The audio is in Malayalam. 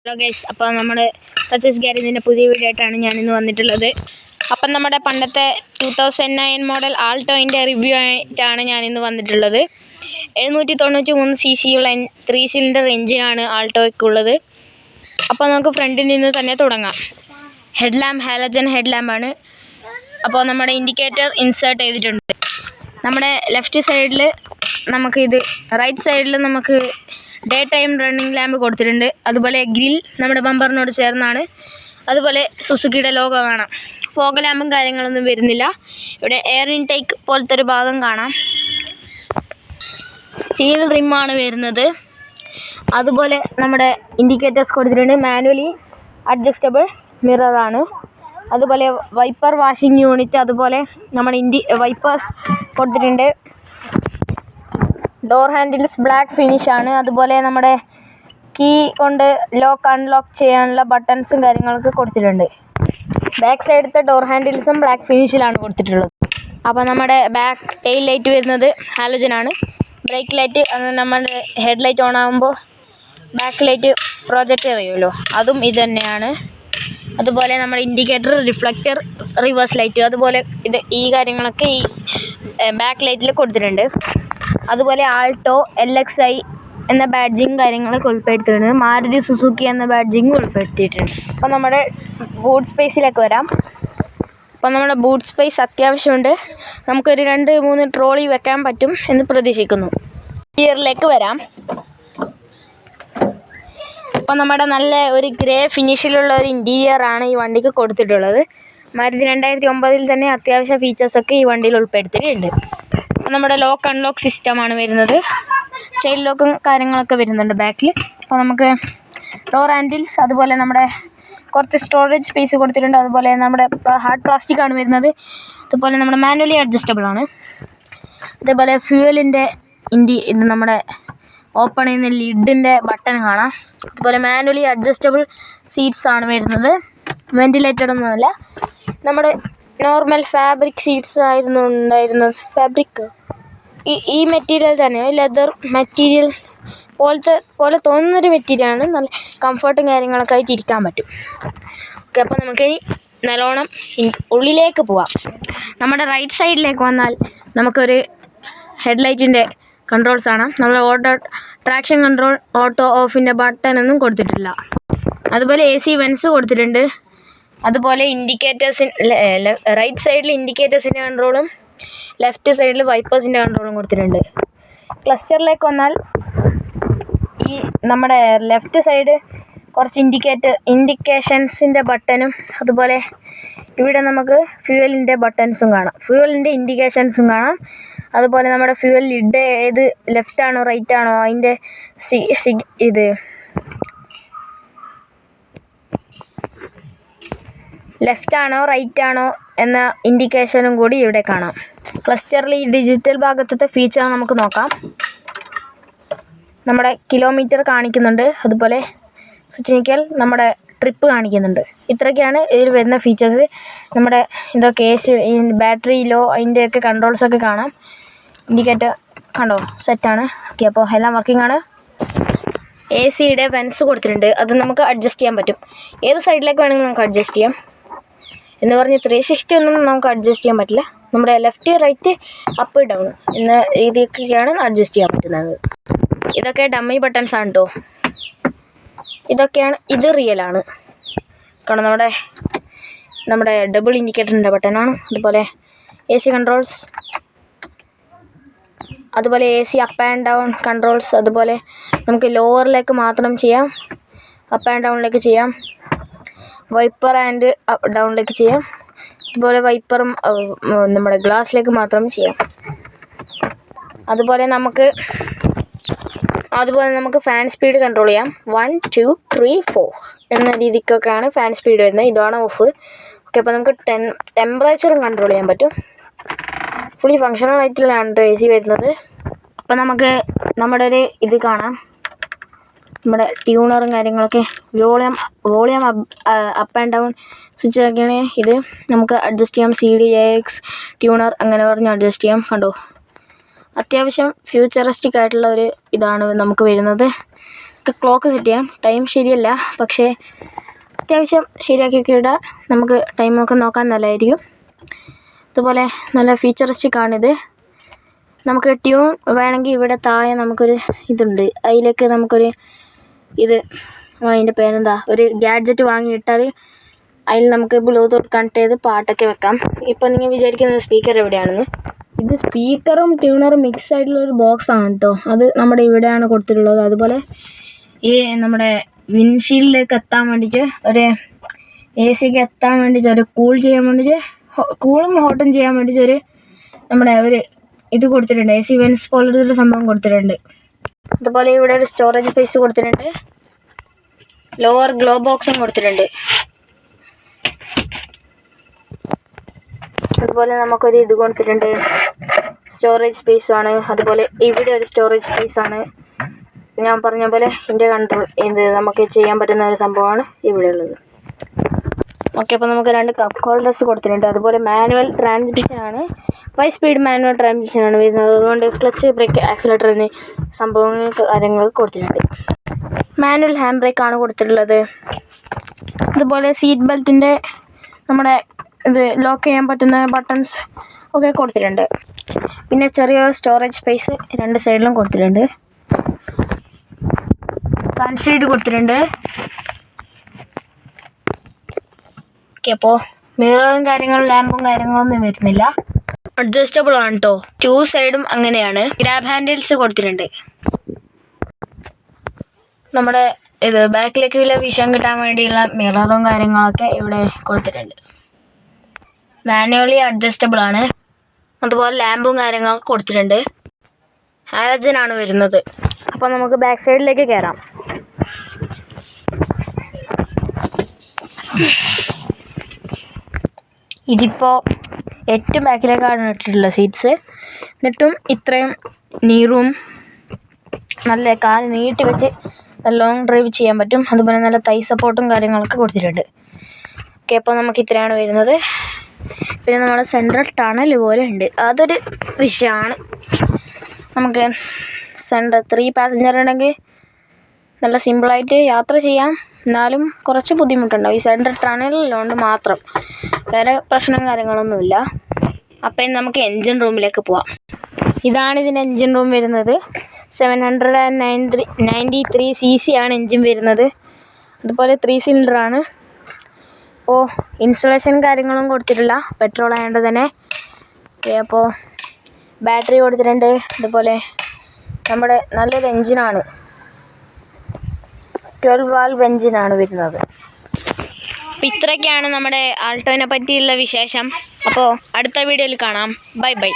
ഹലോ ഗൈസ്, അപ്പോൾ നമ്മുടെ സക്സസ് ഗ്യാരേജിൻ്റെ പുതിയ വീഡിയോ ആയിട്ടാണ് ഞാനിന്ന് വന്നിട്ടുള്ളത്. അപ്പം നമ്മുടെ പണ്ടത്തെ 2009 മോഡൽ ആൾട്ടോയിൻ്റെ റിവ്യൂ ആയിട്ടാണ് ഞാനിന്ന് വന്നിട്ടുള്ളത്. 793 cc ഉള്ള 3 സിലിണ്ടർ എഞ്ചിനാണ് ആൾട്ടോയ്ക്കുള്ളത്. അപ്പോൾ നമുക്ക് ഫ്രണ്ടിൽ നിന്ന് തന്നെ തുടങ്ങാം. ഹെഡ് ലാമ്പ് ഹാലജൻ ഹെഡ് ലാമ്പാണ്. അപ്പോൾ നമ്മുടെ ഇൻഡിക്കേറ്റർ ഇൻസേർട്ട് ചെയ്തിട്ടുണ്ട്. നമ്മുടെ ലെഫ്റ്റ് സൈഡിൽ റൈറ്റ് സൈഡിൽ നമുക്ക് ഡേ ടൈം റണ്ണിങ് ലാമ്പ് കൊടുത്തിട്ടുണ്ട്. അതുപോലെ ഗ്രിൽ നമ്മുടെ ബമ്പറിനോട് ചേർന്നാണ്. അതുപോലെ സുസുക്കിയുടെ ലോഗോ കാണാം. ഫോഗ് ലാമ്പും കാര്യങ്ങളൊന്നും വരുന്നില്ല. ഇവിടെ എയർ ഇൻടേക്ക് പോലത്തെ ഒരു ഭാഗം കാണാം. സ്റ്റീൽ റിമ്മാണ് വരുന്നത്. അതുപോലെ നമ്മുടെ ഇൻഡിക്കേറ്റേഴ്സ് കൊടുത്തിട്ടുണ്ട്. മാനുവലി അഡ്ജസ്റ്റബിൾ മിററാണ്. അതുപോലെ വൈപ്പർ വാഷിംഗ് യൂണിറ്റ്, അതുപോലെ നമ്മുടെ വൈപ്പേഴ്സ് കൊടുത്തിട്ടുണ്ട്. ഡോർ ഹാൻഡിൽസ് ബ്ലാക്ക് ഫിനിഷാണ്. അതുപോലെ നമ്മുടെ കീ കൊണ്ട് ലോക്ക് അൺലോക്ക് ചെയ്യാനുള്ള ബട്ടൺസും കാര്യങ്ങളൊക്കെ കൊടുത്തിട്ടുണ്ട്. ബാക്ക് സൈഡത്തെ ഡോർ ഹാൻഡിൽസും ബ്ലാക്ക് ഫിനിഷിലാണ് കൊടുത്തിട്ടുള്ളത്. അപ്പോൾ നമ്മുടെ ബാക്ക് ടെയിൽ ലൈറ്റ് വരുന്നത് ഹാലജനാണ്. ബ്രേക്ക് ലൈറ്റ് നമ്മുടെ ഹെഡ് ലൈറ്റ് ഓൺ ആകുമ്പോൾ ബാക്ക് ലൈറ്റ് പ്രൊജക്റ്റ് ചെയ്യുമല്ലോ, അതും ഇത് തന്നെയാണ്. അതുപോലെ നമ്മുടെ ഇൻഡിക്കേറ്റർ, റിഫ്ലക്റ്റർ, റിവേഴ്സ് ലൈറ്റ്, അതുപോലെ ഈ കാര്യങ്ങളൊക്കെ ഈ ബാക്ക് ലൈറ്റിൽ കൊടുത്തിട്ടുണ്ട്. അതുപോലെ ആൾട്ടോ LXI എന്ന ബാഡ്ജിങ് കാര്യങ്ങളൊക്കെ ഉൾപ്പെടുത്തിയിട്ടുണ്ട്. മാരുതി സുസുക്കി എന്ന ബാഡ്ജിങ് ഉൾപ്പെടുത്തിയിട്ടുണ്ട്. അപ്പോൾ നമ്മുടെ ബൂട്ട് സ്പേസിലേക്ക് വരാം. അപ്പോൾ നമ്മുടെ ബൂട്ട് സ്പേസ് അത്യാവശ്യമുണ്ട്. നമുക്കൊരു 2-3 ട്രോളി വെക്കാൻ പറ്റും എന്ന് പ്രതീക്ഷിക്കുന്നു. ഇന്റീരിയറിലേക്ക് വരാം. അപ്പോൾ നമ്മുടെ നല്ല ഒരു ഗ്രേ ഫിനിഷിലുള്ള ഒരു ഇൻറ്റീരിയറാണ് ഈ വണ്ടിക്ക് കൊടുത്തിട്ടുള്ളത്. മാരുതി 2009 തന്നെ അത്യാവശ്യ ഫീച്ചേഴ്സൊക്കെ ഈ വണ്ടിയിൽ ഉൾപ്പെടുത്തിയിട്ടുണ്ട്. നമ്മുടെ ലോക്ക് അൺലോക്ക് സിസ്റ്റമാണ് വരുന്നത്. ചൈൽഡ് ലോക്കും കാര്യങ്ങളൊക്കെ വരുന്നുണ്ട് ബാക്കിൽ. അപ്പോൾ നമുക്ക് ഡോർ ഹാൻഡിൽസ്, അതുപോലെ നമ്മുടെ കുറച്ച് സ്റ്റോറേജ് സ്പേസ് കൊടുത്തിട്ടുണ്ട്. അതുപോലെ നമ്മുടെ ഹാർഡ് പ്ലാസ്റ്റിക് ആണ് വരുന്നത്. അതുപോലെ നമ്മുടെ മാനുവലി അഡ്ജസ്റ്റബിൾ ആണ്. അതേപോലെ ഫ്യൂവലിൻ്റെ ഇത് നമ്മുടെ ഓപ്പൺ ചെയ്യുന്ന ലിഡിൻ്റെ ബട്ടൺ കാണാം. അതുപോലെ മാനുവലി അഡ്ജസ്റ്റബിൾ സീറ്റ്സ് ആണ് വരുന്നത്. വെൻറ്റിലേറ്റഡ് ഒന്നുമല്ല, നമ്മുടെ നോർമൽ ഫാബ്രിക് സീറ്റ്സ് ആയിരുന്നു ഉണ്ടായിരുന്നത്. ഫാബ്രിക് ഈ മെറ്റീരിയൽ തന്നെ, ലെതർ മെറ്റീരിയൽ പോലെ തോന്നുന്നൊരു മെറ്റീരിയലാണ്. നല്ല കംഫർട്ടും കാര്യങ്ങളൊക്കെ ആയിട്ട് ഇരിക്കാൻ പറ്റും. ഓക്കെ, അപ്പോൾ നമുക്കിനി നല്ലോണം ഉള്ളിലേക്ക് പോവാം. നമ്മുടെ റൈറ്റ് സൈഡിലേക്ക് വന്നാൽ നമുക്കൊരു ഹെഡ്ലൈറ്റിൻ്റെ കൺട്രോൾസ് കാണാം. നമ്മൾ ട്രാക്ഷൻ കൺട്രോൾ, ഓട്ടോ ഓഫിൻ്റെ ബട്ടണൊന്നും കൊടുത്തിട്ടില്ല. അതുപോലെ AC വെൻസ് കൊടുത്തിട്ടുണ്ട്. അതുപോലെ റൈറ്റ് സൈഡിൽ ഇൻഡിക്കേറ്റേഴ്സിൻ്റെ കൺട്രോളും ലെഫ്റ്റ് സൈഡിൽ വൈപ്പേഴ്സിൻ്റെ കൺട്രോളും കൊടുത്തിട്ടുണ്ട്. ക്ലസ്റ്ററിലേക്ക് വന്നാൽ ഈ നമ്മുടെ ലെഫ്റ്റ് സൈഡ് കുറച്ച് ഇൻഡിക്കേഷൻസിൻ്റെ ബട്ടണും, അതുപോലെ ഇവിടെ നമുക്ക് ഫ്യൂവലിൻ്റെ ബട്ടൺസും കാണാം, ഫ്യൂവലിൻ്റെ ഇൻഡിക്കേഷൻസും കാണാം. അതുപോലെ നമ്മുടെ ഫ്യൂവൽ ലിഡ് ഏത് ലെഫ്റ്റാണോ റൈറ്റാണോ അതിൻ്റെ ലെഫ്റ്റാണോ റൈറ്റാണോ എന്ന ഇൻഡിക്കേഷനും കൂടി ഇവിടെ കാണാം. ക്ലസ്റ്ററിൽ ഈ ഡിജിറ്റൽ ഭാഗത്തെ ഫീച്ചർ നമുക്ക് നോക്കാം. നമ്മുടെ കിലോമീറ്റർ കാണിക്കുന്നുണ്ട്. അതുപോലെ സ്വിച്ച് നമ്മുടെ ട്രിപ്പ് കാണിക്കുന്നുണ്ട്. ഇത്രയൊക്കെയാണ് ഇതിൽ വരുന്ന ഫീച്ചേഴ്സ്. നമ്മുടെ ഇതൊക്കെ ബാറ്ററി ലോ അതിൻ്റെയൊക്കെ കൺട്രോൾസൊക്കെ കാണാം. ഇൻഡിക്കേറ്റർ കണ്ടോ, സെറ്റാണ്. ഓക്കെ, അപ്പോൾ എല്ലാം വർക്കിംഗ് ആണ്. ACയുടെ വെൻസ് കൊടുത്തിട്ടുണ്ട്. അത് നമുക്ക് അഡ്ജസ്റ്റ് ചെയ്യാൻ പറ്റും. ഏത് സൈഡിലേക്ക് വേണമെങ്കിൽ നമുക്ക് അഡ്ജസ്റ്റ് ചെയ്യാം. എന്ന് പറഞ്ഞ് 360 ഒന്നും നമുക്ക് അഡ്ജസ്റ്റ് ചെയ്യാൻ പറ്റില്ല. നമ്മുടെ ലെഫ്റ്റ് റൈറ്റ് അപ്പ് ഡൗൺ എന്ന രീതിയൊക്കെയാണ് അഡ്ജസ്റ്റ് ചെയ്യാൻ പറ്റുന്നത്. ഇതൊക്കെ ഡമ്മി ബട്ടൺസ് ആണ് കേട്ടോ. ഇത് റിയലാണ്. കാരണം നമ്മുടെ ഡബിൾ ഇൻഡിക്കേറ്ററിൻ്റെ ബട്ടനാണ്. അതുപോലെ AC കൺട്രോൾസ്, അതുപോലെ AC up and down controls. അതുപോലെ നമുക്ക് ലോവറിലേക്ക് മാത്രം ചെയ്യാം, അപ്പ് ആൻഡ് ഡൗണിലേക്ക് ചെയ്യാം, വൈപ്പർ ആൻഡ് ഡൗണിലേക്ക് ചെയ്യാം. അതുപോലെ വൈപ്പറും നമ്മുടെ ഗ്ലാസ്സിലേക്ക് മാത്രം ചെയ്യാം. അതുപോലെ നമുക്ക് ഫാൻ സ്പീഡ് കൺട്രോൾ ചെയ്യാം. 1 2 3 4 എന്ന രീതിക്കൊക്കെയാണ് ഫാൻ സ്പീഡ് വരുന്നത്. ഇതാണ് ഓഫ്. ഓക്കെ, അപ്പോൾ നമുക്ക് ടെമ്പറേച്ചറും കൺട്രോൾ ചെയ്യാൻ പറ്റും. ഫുള്ളി ഫങ്ഷണൽ ആയിട്ടുള്ളതാണ് AC വരുന്നത്. അപ്പോൾ നമുക്ക് നമ്മുടെ ഒരു ഇത് കാണാം, നമ്മുടെ ട്യൂണറും കാര്യങ്ങളൊക്കെ. Volume up and down switch ഒക്കെയാണ്. ഇത് നമുക്ക് അഡ്ജസ്റ്റ് ചെയ്യാം. CD AX ട്യൂണർ അങ്ങനെ പറഞ്ഞ് അഡ്ജസ്റ്റ് ചെയ്യാം. കണ്ടോ, അത്യാവശ്യം ഫ്യൂച്ചറിസ്റ്റിക് ആയിട്ടുള്ള ഒരു ഇതാണ് നമുക്ക് വരുന്നത്. നമുക്ക് ക്ലോക്ക് സെറ്റ് ചെയ്യാം. ടൈം ശരിയല്ല, പക്ഷേ അത്യാവശ്യം ശരിയാക്കിയൊക്കെ ഇടാം. നമുക്ക് ടൈമൊക്കെ നോക്കാൻ നല്ലതായിരിക്കും. അതുപോലെ നല്ല ഫീച്ചറിസ്റ്റിക്കാണിത്. നമുക്ക് ട്യൂൺ വേണമെങ്കിൽ ഇവിടെ താഴെ നമുക്കൊരു ഇതുണ്ട്. അതിലേക്ക് നമുക്കൊരു അതിൻ്റെ പേരെന്താ, ഒരു ഗാഡ്ജറ്റ് വാങ്ങിയിട്ടാൽ അതിൽ നമുക്ക് ബ്ലൂടൂത്ത് കണക്ട് ചെയ്ത് പാട്ടൊക്കെ വെക്കാം. ഇപ്പം നിങ്ങൾ വിചാരിക്കുന്നത് സ്പീക്കർ എവിടെയാണെന്ന്. ഇത് സ്പീക്കറും ട്യൂണറും മിക്സ് ആയിട്ടുള്ളൊരു ബോക്സാണ് കേട്ടോ. അത് നമ്മുടെ ഇവിടെയാണ് കൊടുത്തിട്ടുള്ളത്. അതുപോലെ ഈ നമ്മുടെ വിൻഷീൽഡിലേക്ക് എത്താൻ വേണ്ടിയിട്ട് ഒരു AC-ക്ക് എത്താൻ വേണ്ടിയിട്ട് ഒരു കൂളും ഹോട്ടും ചെയ്യാൻ വേണ്ടിയിട്ട് നമ്മുടെ ഒരു ഇത് കൊടുത്തിട്ടുണ്ട്. AC വെൻസ് പോലൊരു സംഭവം കൊടുത്തിട്ടുണ്ട്. അതുപോലെ ഇവിടെ ഒരു സ്റ്റോറേജ് സ്പേസ് കൊടുത്തിട്ടുണ്ട്. ലോവർ ഗ്ലോ ബോക്സും കൊടുത്തിട്ടുണ്ട്. അതുപോലെ നമുക്കൊരു ഇത് കൊടുത്തിട്ടുണ്ട്, സ്റ്റോറേജ് സ്പേസാണ്. അതുപോലെ ഇവിടെ ഒരു സ്റ്റോറേജ് സ്പേസാണ്. ഞാൻ പറഞ്ഞ പോലെ ഇതിൻ്റെ നമുക്ക് ചെയ്യാൻ പറ്റുന്ന ഒരു സംഭവമാണ് ഇവിടെ ഉള്ളത്. ഓക്കെ, അപ്പോൾ നമുക്ക് 2 കപ്പ് ഹോൾഡേഴ്സ് കൊടുത്തിട്ടുണ്ട്. അതുപോലെ മാനുവൽ ട്രാൻസ്മിഷനാണ്, 5 സ്പീഡ് മാനുവൽ ട്രാൻസ്മിഷനാണ് വരുന്നത്. അതുകൊണ്ട് ക്ലച്ച്, ബ്രേക്ക്, ആക്സിലേറ്റർ എന്നീ കാര്യങ്ങൾ കൊടുത്തിട്ടുണ്ട്. മാനുവൽ ഹാൻഡ് ബ്രേക്കാണ് കൊടുത്തിട്ടുള്ളത്. അതുപോലെ സീറ്റ് ബെൽറ്റിൻ്റെ നമ്മുടെ ലോക്ക് ചെയ്യാൻ പറ്റുന്ന ബട്ടൺസ് ഒക്കെ കൊടുത്തിട്ടുണ്ട്. പിന്നെ ചെറിയ സ്റ്റോറേജ് സ്പേസ് 2 സൈഡിലും കൊടുത്തിട്ടുണ്ട്. സൺഷെയ്ഡ് കൊടുത്തിട്ടുണ്ട്. ഓക്കെ, അപ്പോൾ മിററും ലാമ്പും കാര്യങ്ങളൊന്നും വരുന്നില്ല. അഡ്ജസ്റ്റബിൾ ആണ് കേട്ടോ. 2 സൈഡും അങ്ങനെയാണ്. ഗ്രാബ് ഹാൻഡിൽസ് കൊടുത്തിട്ടുണ്ട്. നമ്മുടെ ബാക്കിലേക്ക് വിഷൻ കിട്ടാൻ വേണ്ടിയുള്ള മിററും കാര്യങ്ങളൊക്കെ ഇവിടെ കൊടുത്തിട്ടുണ്ട്. മാനുവലി അഡ്ജസ്റ്റബിൾ ആണ്. അതുപോലെ ലാമ്പും കാര്യങ്ങളൊക്കെ കൊടുത്തിട്ടുണ്ട്. ഹാലജനാണ് വരുന്നത്. അപ്പോൾ നമുക്ക് ബാക്ക് സൈഡിലേക്ക് കയറാം. ഇതിപ്പോൾ ഏറ്റവും ബാക്കിലേക്കാണ് ഇട്ടിട്ടുള്ള സീറ്റ്സ്. എന്നിട്ടും ഇത്രയും നീറും നല്ല കാല് നീട്ടി വെച്ച് ലോങ് ഡ്രൈവ് ചെയ്യാൻ പറ്റും. അതുപോലെ നല്ല തൈ സപ്പോർട്ടും കാര്യങ്ങളൊക്കെ കൊടുത്തിട്ടുണ്ട്. ഓക്കെ, അപ്പോൾ നമുക്ക് ഇത്രയാണ് വരുന്നത്. പിന്നെ നമ്മുടെ സെൻട്രൽ ടണൽ പോലെ ഉണ്ട്, അതൊരു വിഷയമാണ്. നമുക്ക് 3 പാസഞ്ചർ ഉണ്ടെങ്കിൽ നല്ല സിമ്പിളായിട്ട് യാത്ര ചെയ്യാം. എന്നാലും കുറച്ച് ബുദ്ധിമുട്ടുണ്ടാവും ഈ സെൻട്രൽ ടണലിലുകൊണ്ട് മാത്രം. വേറെ പ്രശ്നവും കാര്യങ്ങളൊന്നുമില്ല. അപ്പം നമുക്ക് എൻജിൻ റൂമിലേക്ക് പോവാം. ഇതാണ് ഇതിൻ്റെ എൻജിൻ റൂം വരുന്നത്. 793 cc ആണ് എൻജിൻ വരുന്നത്. അതുപോലെ 3 സിലിണ്ടറാണ്. അപ്പോൾ ഇൻസ്റ്റലേഷൻ കാര്യങ്ങളും കൊടുത്തിട്ടില്ല, പെട്രോൾ ആയതുകൊണ്ട് തന്നെ. അപ്പോൾ ബാറ്ററി കൊടുത്തിട്ടുണ്ട്. അതുപോലെ നമ്മുടെ നല്ലൊരു എൻജിനാണ്, 12 വാൽവ് എൻജിനാണ് വരുന്നത്. അപ്പോൾ ഇത്രയൊക്കെയാണ് നമ്മുടെ ആൾട്ടോനെ പറ്റിയുള്ള വിശേഷം. അപ്പോൾ അടുത്ത വീഡിയോയിൽ കാണാം. Bye bye.